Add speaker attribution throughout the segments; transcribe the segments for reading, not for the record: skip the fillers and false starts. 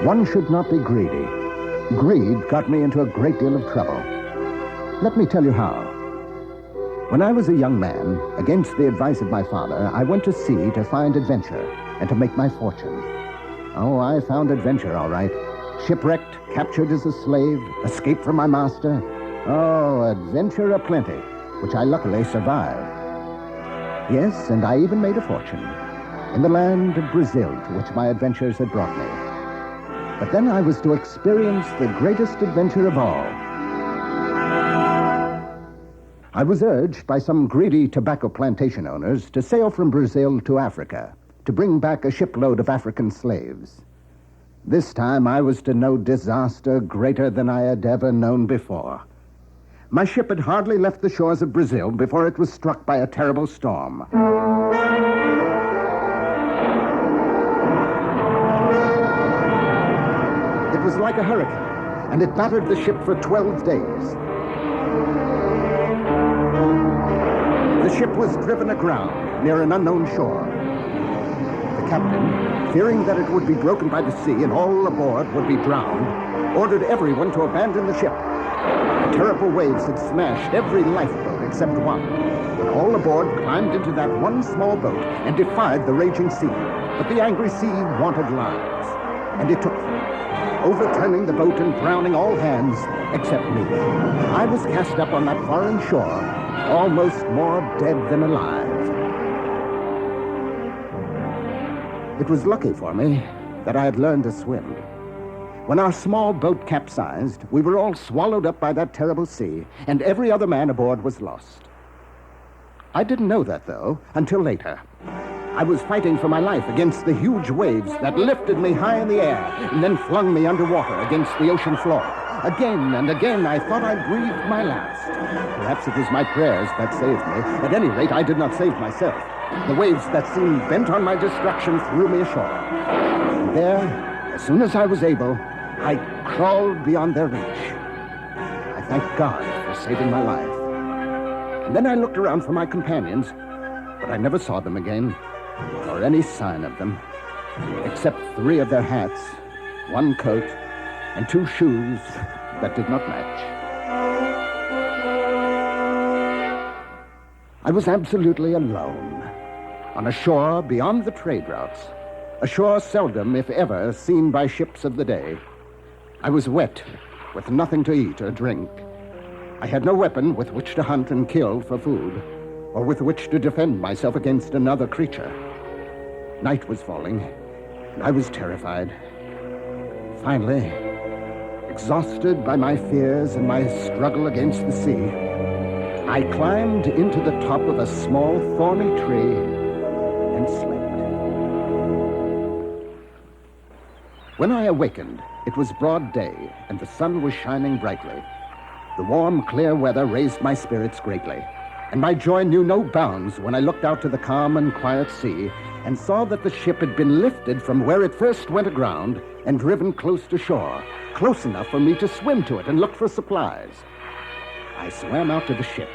Speaker 1: One should not be greedy. Greed got me into a great deal of trouble. Let me tell you how. When I was a young man, against the advice of my father, I went to sea to find adventure and to make my fortune. Oh, I found adventure, all right. Shipwrecked, captured as a slave, escaped from my master. Oh, adventure aplenty, which I luckily survived. Yes, and I even made a fortune in the land of Brazil to which my adventures had brought me. But then I was to experience the greatest adventure of all. I was urged by some greedy tobacco plantation owners to sail from Brazil to Africa to bring back a shipload of African slaves. This time I was to know disaster greater than I had ever known before. My ship had hardly left the shores of Brazil before it was struck by a terrible storm. It was like a hurricane, and it battered the ship for 12 days. The ship was driven aground near an unknown shore. The captain, fearing that it would be broken by the sea and all aboard would be drowned, ordered everyone to abandon the ship. The terrible waves had smashed every lifeboat except one. And all aboard climbed into that one small boat and defied the raging sea. But the angry sea wanted lives, and it took them, overturning the boat and drowning all hands except me. I was cast up on that foreign shore, almost more dead than alive. It was lucky for me that I had learned to swim. When our small boat capsized, we were all swallowed up by that terrible sea, and every other man aboard was lost. I didn't know that, though, until later. I was fighting for my life against the huge waves that lifted me high in the air and then flung me underwater against the ocean floor. Again and again, I thought I breathed my last. Perhaps it was my prayers that saved me. At any rate, I did not save myself. The waves that seemed bent on my destruction threw me ashore. And there, as soon as I was able, I crawled beyond their reach. I thank God for saving my life. And then I looked around for my companions, but I never saw them again, or any sign of them, except 3 of their hats, 1 coat, and 2 shoes that did not match. I was absolutely alone, on a shore beyond the trade routes, a shore seldom, if ever, seen by ships of the day. I was wet, with nothing to eat or drink. I had no weapon with which to hunt and kill for food, or with which to defend myself against another creature. Night was falling, and I was terrified. Finally, exhausted by my fears and my struggle against the sea, I climbed into the top of a small thorny tree and slept. When I awakened, it was broad day, and the sun was shining brightly. The warm, clear weather raised my spirits greatly, and my joy knew no bounds when I looked out to the calm and quiet sea and saw that the ship had been lifted from where it first went aground and driven close to shore, close enough for me to swim to it and look for supplies. I swam out to the ship,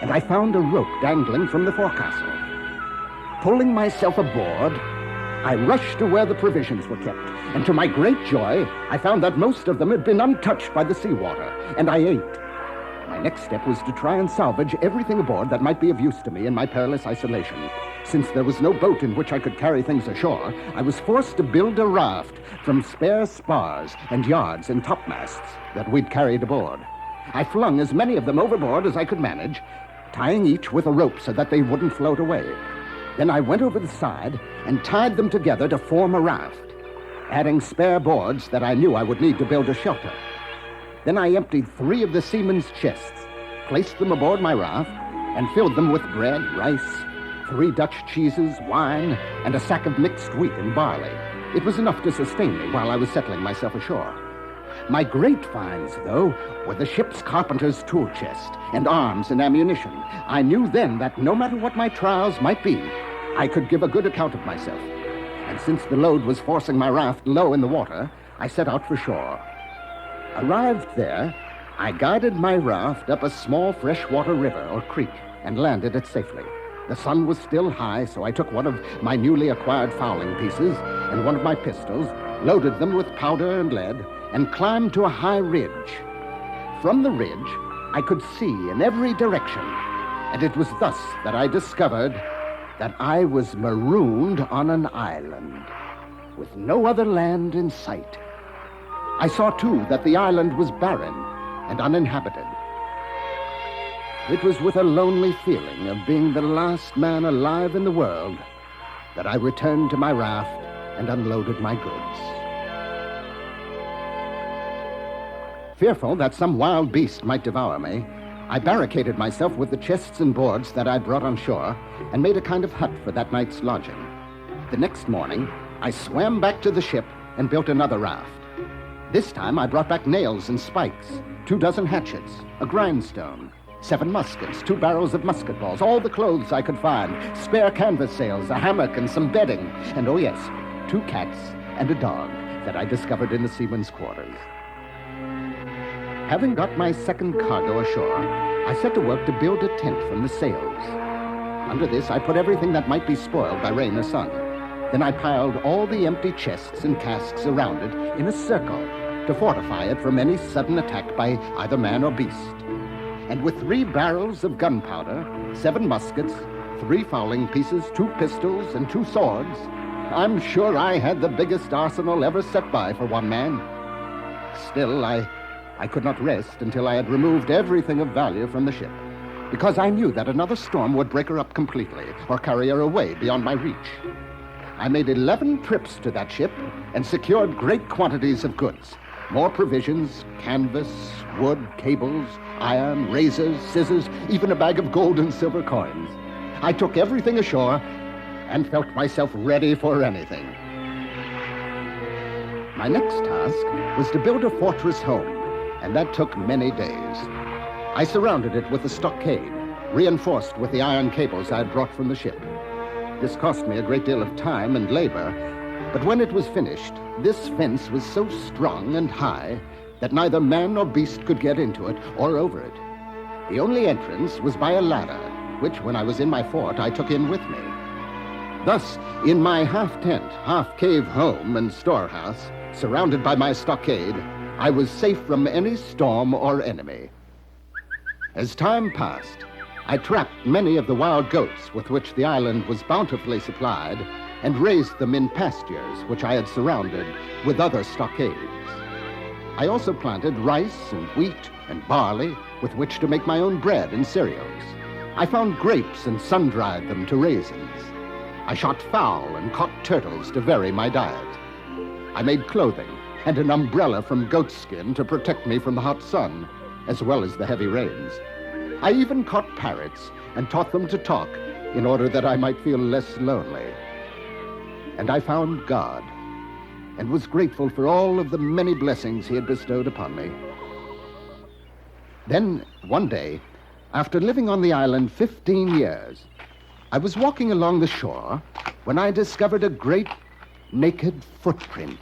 Speaker 1: and I found a rope dangling from the forecastle. Pulling myself aboard, I rushed to where the provisions were kept, and to my great joy, I found that most of them had been untouched by the seawater, and I ate. My next step was to try and salvage everything aboard that might be of use to me in my perilous isolation. Since there was no boat in which I could carry things ashore, I was forced to build a raft from spare spars and yards and topmasts that we'd carried aboard. I flung as many of them overboard as I could manage, tying each with a rope so that they wouldn't float away. Then I went over the side and tied them together to form a raft, adding spare boards that I knew I would need to build a shelter. Then I emptied 3 of the seamen's chests, placed them aboard my raft, and filled them with bread, rice, 3 Dutch cheeses, wine, and a sack of mixed wheat and barley. It was enough to sustain me while I was settling myself ashore. My great finds, though, were the ship's carpenter's tool chest and arms and ammunition. I knew then that no matter what my trials might be, I could give a good account of myself. And since the load was forcing my raft low in the water, I set out for shore. Arrived there, I guided my raft up a small freshwater river or creek and landed it safely. The sun was still high, so I took one of my newly acquired fowling pieces and one of my pistols, loaded them with powder and lead, and climbed to a high ridge. From the ridge, I could see in every direction, and it was thus that I discovered that I was marooned on an island, with no other land in sight. I saw, too, that the island was barren and uninhabited. It was with a lonely feeling of being the last man alive in the world that I returned to my raft and unloaded my goods. Fearful that some wild beast might devour me, I barricaded myself with the chests and boards that I brought on shore and made a kind of hut for that night's lodging. The next morning, I swam back to the ship and built another raft. This time, I brought back nails and spikes, 24 hatchets, a grindstone, 7 muskets, 2 barrels of musket balls, all the clothes I could find, spare canvas sails, a hammock, and some bedding, and, oh yes, 2 cats and a dog that I discovered in the seaman's quarters. Having got my second cargo ashore, I set to work to build a tent from the sails. Under this, I put everything that might be spoiled by rain or sun. Then I piled all the empty chests and casks around it in a circle to fortify it from any sudden attack by either man or beast. And with 3 barrels of gunpowder, 7 muskets, 3 fowling pieces, 2 pistols, and 2 swords, I'm sure I had the biggest arsenal ever set by for one man. Still, I could not rest until I had removed everything of value from the ship, because I knew that another storm would break her up completely or carry her away beyond my reach. I made 11 trips to that ship and secured great quantities of goods. More provisions, canvas, wood, cables, iron, razors, scissors, even a bag of gold and silver coins. I took everything ashore and felt myself ready for anything. My next task was to build a fortress home, and that took many days. I surrounded it with a stockade, reinforced with the iron cables I had brought from the ship. This cost me a great deal of time and labor, but when it was finished, this fence was so strong and high that neither man nor beast could get into it or over it. The only entrance was by a ladder, which, when I was in my fort, I took in with me. Thus, in my half-tent, half-cave home and storehouse, surrounded by my stockade, I was safe from any storm or enemy. As time passed, I trapped many of the wild goats with which the island was bountifully supplied and raised them in pastures which I had surrounded with other stockades. I also planted rice and wheat and barley with which to make my own bread and cereals. I found grapes and sun-dried them to raisins. I shot fowl and caught turtles to vary my diet. I made clothing and an umbrella from goatskin to protect me from the hot sun, as well as the heavy rains. I even caught parrots and taught them to talk in order that I might feel less lonely. And I found God, and was grateful for all of the many blessings he had bestowed upon me. Then, one day, after living on the island 15 years, I was walking along the shore when I discovered a great naked footprint.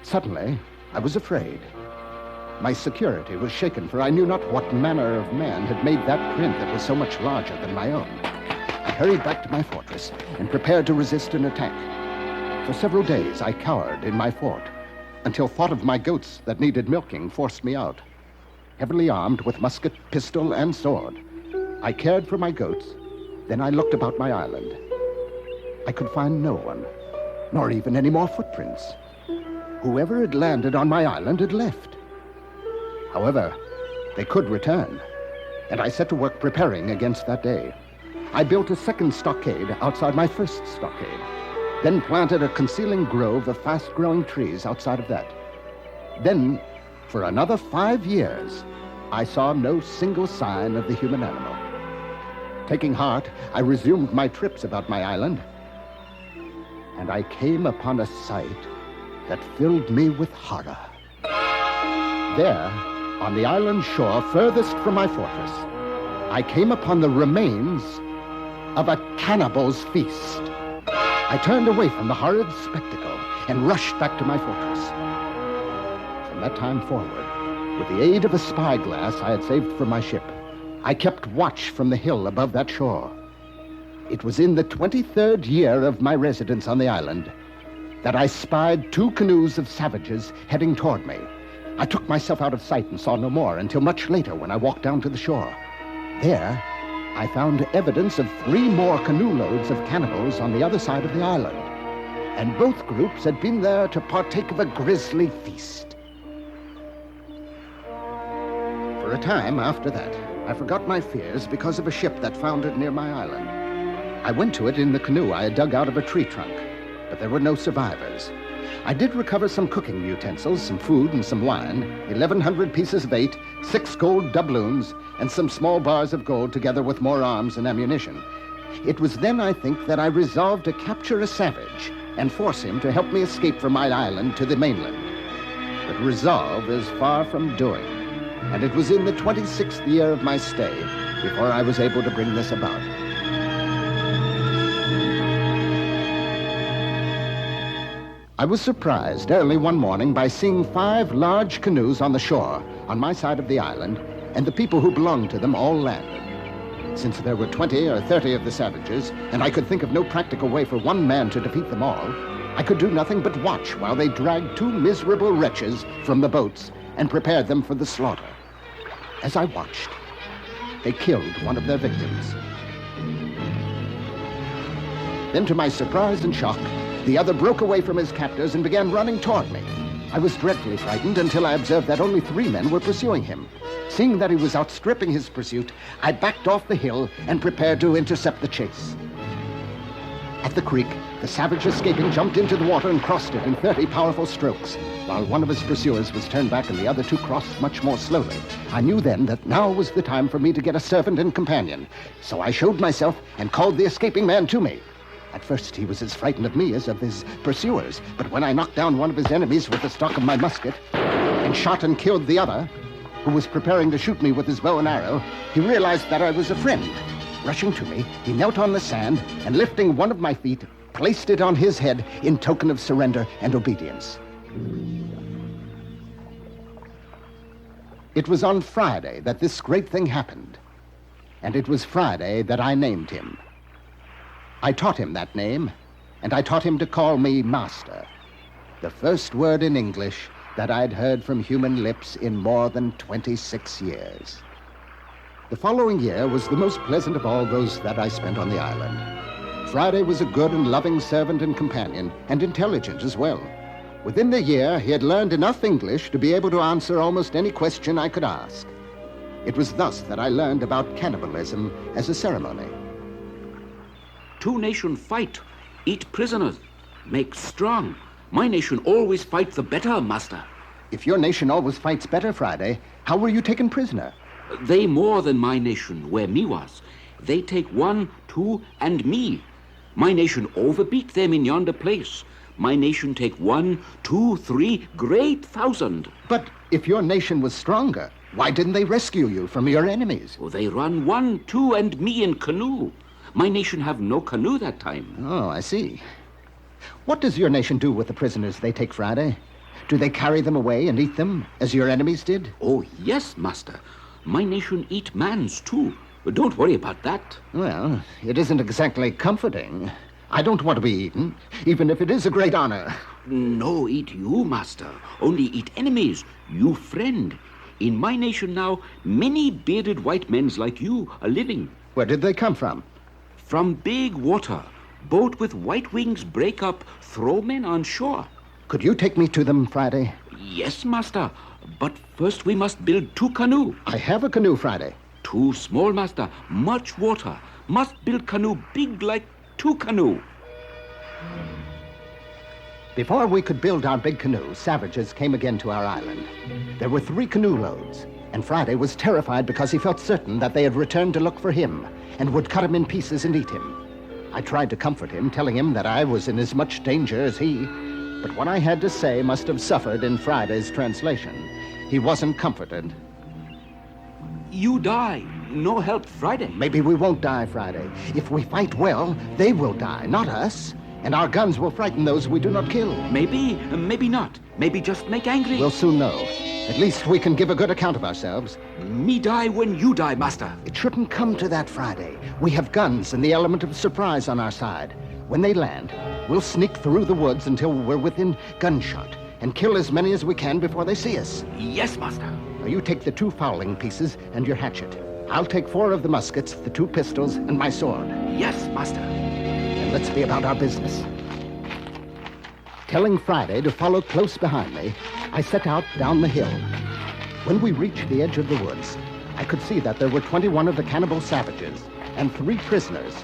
Speaker 1: Suddenly, I was afraid. My security was shaken, for I knew not what manner of man had made that print that was so much larger than my own. I hurried back to my fortress and prepared to resist an attack. For several days, I cowered in my fort, until thought of my goats that needed milking forced me out. Heavily armed with musket, pistol, and sword, I cared for my goats, then I looked about my island. I could find no one, nor even any more footprints. Whoever had landed on my island had left. However, they could return, and I set to work preparing against that day. I built a second stockade outside my first stockade, then planted a concealing grove of fast-growing trees outside of that. Then, for another 5 years, I saw no single sign of the human animal. Taking heart, I resumed my trips about my island, and I came upon a sight that filled me with horror. There, on the island shore furthest from my fortress, I came upon the remains of a cannibal's feast. I turned away from the horrid spectacle and rushed back to my fortress. From that time forward, with the aid of a spyglass I had saved from my ship, I kept watch from the hill above that shore. It was in the 23rd year of my residence on the island that I spied 2 canoes of savages heading toward me. I took myself out of sight and saw no more until much later when I walked down to the shore. There, I found evidence of 3 more canoe loads of cannibals on the other side of the island, and both groups had been there to partake of a grisly feast. For a time after that, I forgot my fears because of a ship that foundered near my island. I went to it in the canoe I had dug out of a tree trunk, but there were no survivors. I did recover some cooking utensils, some food and some wine, 1,100 pieces of eight, 6 gold doubloons, and some small bars of gold together with more arms and ammunition. It was then, I think, that I resolved to capture a savage and force him to help me escape from my island to the mainland. But resolve is far from doing, and it was in the 26th year of my stay before I was able to bring this about. I was surprised early one morning by seeing 5 large canoes on the shore on my side of the island, and the people who belonged to them all landed. Since there were 20 or 30 of the savages, and I could think of no practical way for one man to defeat them all, I could do nothing but watch while they dragged 2 miserable wretches from the boats and prepared them for the slaughter. As I watched, they killed one of their victims. Then, to my surprise and shock, the other broke away from his captors and began running toward me. I was dreadfully frightened until I observed that only 3 men were pursuing him. Seeing that he was outstripping his pursuit, I backed off the hill and prepared to intercept the chase. At the creek, the savage escaping jumped into the water and crossed it in 30 powerful strokes, while one of his pursuers was turned back and the other 2 crossed much more slowly. I knew then that now was the time for me to get a servant and companion, so I showed myself and called the escaping man to me. At first, he was as frightened of me as of his pursuers, but when I knocked down one of his enemies with the stock of my musket and shot and killed the other, who was preparing to shoot me with his bow and arrow, he realized that I was a friend. Rushing to me, he knelt on the sand and, lifting one of my feet, placed it on his head in token of surrender and obedience. It was on Friday that this great thing happened, and it was Friday that I named him. I taught him that name, and I taught him to call me Master, the first word in English that I'd heard from human lips in more than 26 years. The following year was the most pleasant of all those that I spent on the island. Friday was a good and loving servant and companion, and intelligent as well. Within the year, he had learned enough English to be able to answer almost any question I could ask. It was thus that I learned about cannibalism as a ceremony.
Speaker 2: 2 nations fight, eat prisoners, make strong. My nation always fight the better, Master.
Speaker 1: If your nation always fights better, Friday, how were you taken prisoner?
Speaker 2: They more than my nation, where me was. They take 1, 2, and me. My nation overbeat them in yonder place. My nation take 1, 2, 3, great thousand.
Speaker 1: But if your nation was stronger, why didn't they rescue you from your enemies?
Speaker 2: Oh, they run 1, 2, and me in canoe. My nation have no canoe that time.
Speaker 1: Oh, I see. What does your nation do with the prisoners they take, Friday? Do they carry them away and eat them, as your enemies did?
Speaker 2: Oh, yes, Master. My nation eat mans, too. But don't worry about that.
Speaker 1: Well, it isn't exactly comforting. I don't want to be eaten, even if it is a great honor.
Speaker 2: No, eat you, Master. Only eat enemies, you friend. In my nation now, many bearded white men's like you are living.
Speaker 1: Where did they come from?
Speaker 2: From big water. Boat with white wings break up, throw men on shore.
Speaker 1: Could you take me to them, Friday?
Speaker 2: Yes, Master. But first we must build 2 canoe.
Speaker 1: I have a canoe, Friday.
Speaker 2: 2 small, Master. Much water. Must build canoe big like 2 canoe.
Speaker 1: Before we could build our big canoe, savages came again to our island. There were 3 canoe loads, and Friday was terrified because he felt certain that they had returned to look for him and would cut him in pieces and eat him. I tried to comfort him, telling him that I was in as much danger as he, but what I had to say must have suffered in Friday's translation. He wasn't comforted.
Speaker 2: You die. No help, Friday.
Speaker 1: Maybe we won't die, Friday. If we fight well, they will die, not us. and our guns will frighten those we do not kill.
Speaker 2: Maybe, maybe not. Maybe just make angry.
Speaker 1: We'll soon know. At least we can give a good account of ourselves.
Speaker 2: Me die when you die, master.
Speaker 1: It shouldn't come to that, Friday. We have guns and the element of surprise on our side. When they land, we'll sneak through the woods until we're within gunshot and kill as many as we can before they see us.
Speaker 2: Yes, master.
Speaker 1: Now you take the 2 fowling pieces and your hatchet. I'll take 4 of the muskets, the 2 pistols, and my sword.
Speaker 2: Yes, master.
Speaker 1: And let's be about our business. Telling Friday to follow close behind me, I set out down the hill. When we reached the edge of the woods, I could see that there were 21 of the cannibal savages and 3 prisoners.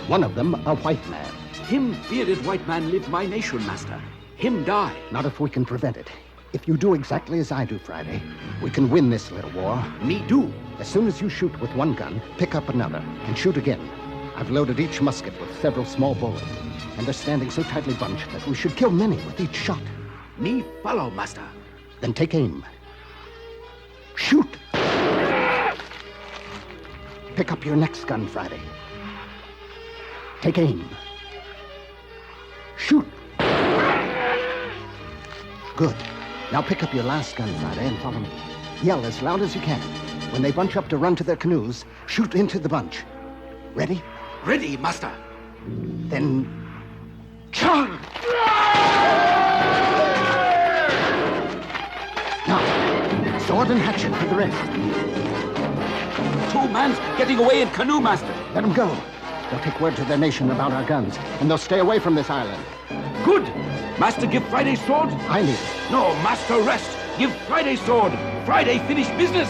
Speaker 1: One of them a white man.
Speaker 2: Him bearded white man live my nation, master. Him die.
Speaker 1: Not if we can prevent it. If you do exactly as I do, Friday, we can win this little war.
Speaker 2: Me do.
Speaker 1: As soon as you shoot with 1 gun, pick up another and shoot again. I've loaded each musket with several small bullets, and they're standing so tightly bunched that we should kill many with each shot.
Speaker 2: Me follow, master.
Speaker 1: Then take aim. Shoot! Pick up your next gun, Friday. Take aim. Shoot! Good. Now pick up your last gun, Friday, and follow me. Yell as loud as you can. When they bunch up to run to their canoes, shoot into the bunch. Ready?
Speaker 2: Ready, master.
Speaker 1: Then... charge! Now, sword and hatchet for the rest.
Speaker 2: 2 man's getting away in canoe, master.
Speaker 1: Let them go. They'll take word to their nation about our guns, and they'll stay away from this island.
Speaker 2: Good. Master give Friday sword?
Speaker 1: I need it.
Speaker 2: No, master rest. Give Friday sword. Friday finish business.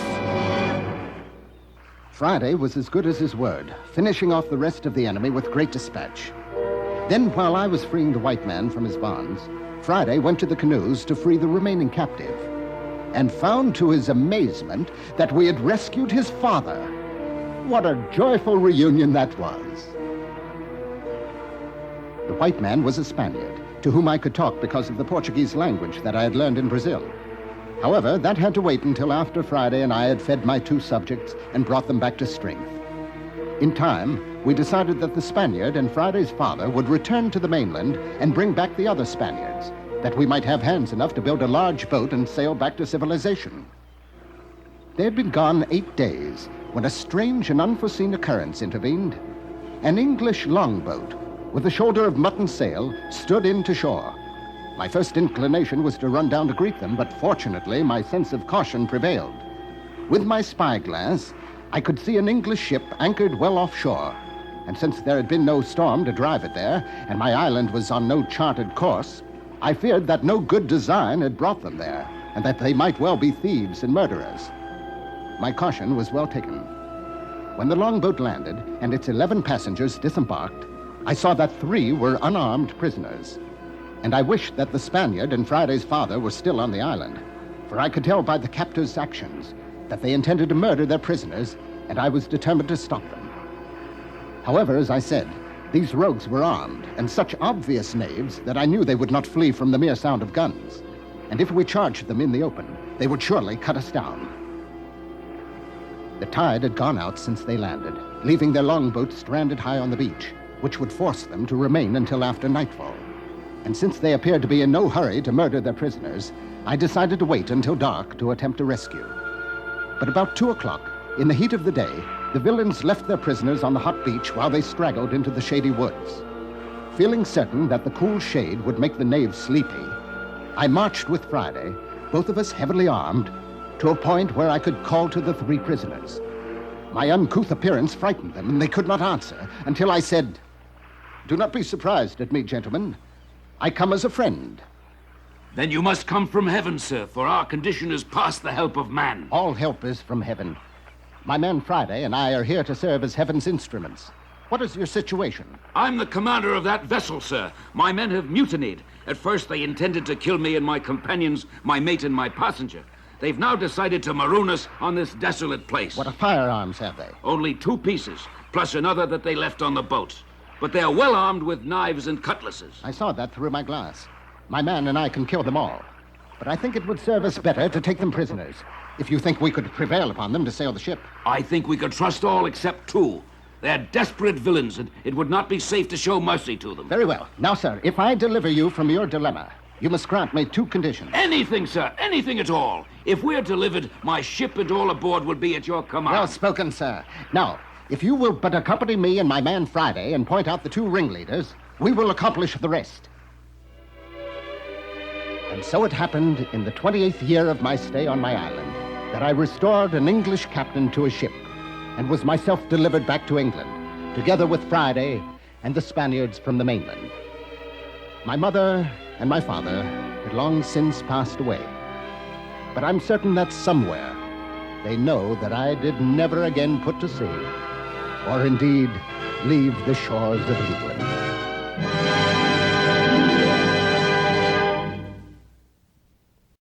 Speaker 1: Friday was as good as his word, finishing off the rest of the enemy with great dispatch. Then, while I was freeing the white man from his bonds, Friday went to the canoes to free the remaining captive, and found to his amazement that we had rescued his father. What a joyful reunion that was. The white man was a Spaniard, to whom I could talk because of the Portuguese language that I had learned in Brazil. However, that had to wait until after Friday and I had fed my 2 subjects and brought them back to strength. In time, we decided that the Spaniard and Friday's father would return to the mainland and bring back the other Spaniards, that we might have hands enough to build a large boat and sail back to civilization. They had been gone 8 days when a strange and unforeseen occurrence intervened. An English longboat with a shoulder of mutton sail stood in to shore. My first inclination was to run down to greet them, but fortunately my sense of caution prevailed. With my spyglass, I could see an English ship anchored well offshore, and since there had been no storm to drive it there, and my island was on no charted course, I feared that no good design had brought them there, and that they might well be thieves and murderers. My caution was well taken. When the longboat landed and its 11 passengers disembarked, I saw that 3 were unarmed prisoners, and I wished that the Spaniard and Friday's father were still on the island, for I could tell by the captors' actions that they intended to murder their prisoners, and I was determined to stop them. However, as I said, these rogues were armed, and such obvious knaves that I knew they would not flee from the mere sound of guns, and if we charged them in the open, they would surely cut us down. The tide had gone out since they landed, leaving their longboat stranded high on the beach, which would force them to remain until after nightfall. And since they appeared to be in no hurry to murder their prisoners, I decided to wait until dark to attempt a rescue. But about 2 o'clock, in the heat of the day, the villains left their prisoners on the hot beach while they straggled into the shady woods. Feeling certain that the cool shade would make the knaves sleepy, I marched with Friday, both of us heavily armed, to a point where I could call to the 3 prisoners. My uncouth appearance frightened them, and they could not answer until I said, "Do not be surprised at me, gentlemen. I come as a friend."
Speaker 2: Then you must come from heaven, sir, for our condition is past the help of man.
Speaker 1: All help is from heaven. My man Friday and I are here to serve as heaven's instruments. What is your situation?
Speaker 2: I'm the commander of that vessel, sir. My men have mutinied. At first they intended to kill me and my companions, my mate and my passenger. They've now decided to maroon us on this desolate place.
Speaker 1: What firearms have they?
Speaker 2: Only 2 pieces, plus another that they left on the boat. But they are well armed with knives and cutlasses.
Speaker 1: I saw that through my glass. My man and I can kill them all. But I think it would serve us better to take them prisoners, if you think we could prevail upon them to sail the ship.
Speaker 2: I think we could trust all except 2. They're desperate villains, and it would not be safe to show mercy to them.
Speaker 1: Very well. Now, sir, if I deliver you from your dilemma, you must grant me 2 conditions.
Speaker 2: Anything, sir. Anything at all. If we're delivered, my ship and all aboard will be at your command.
Speaker 1: Well spoken, sir. Now, if you will but accompany me and my man Friday and point out the 2 ringleaders, we will accomplish the rest. And so it happened in the 28th year of my stay on my island that I restored an English captain to a ship and was myself delivered back to England, together with Friday and the Spaniards from the mainland. My mother and my father had long since passed away, but I'm certain that somewhere they know that I did never again put to sea, or indeed leave the shores of England.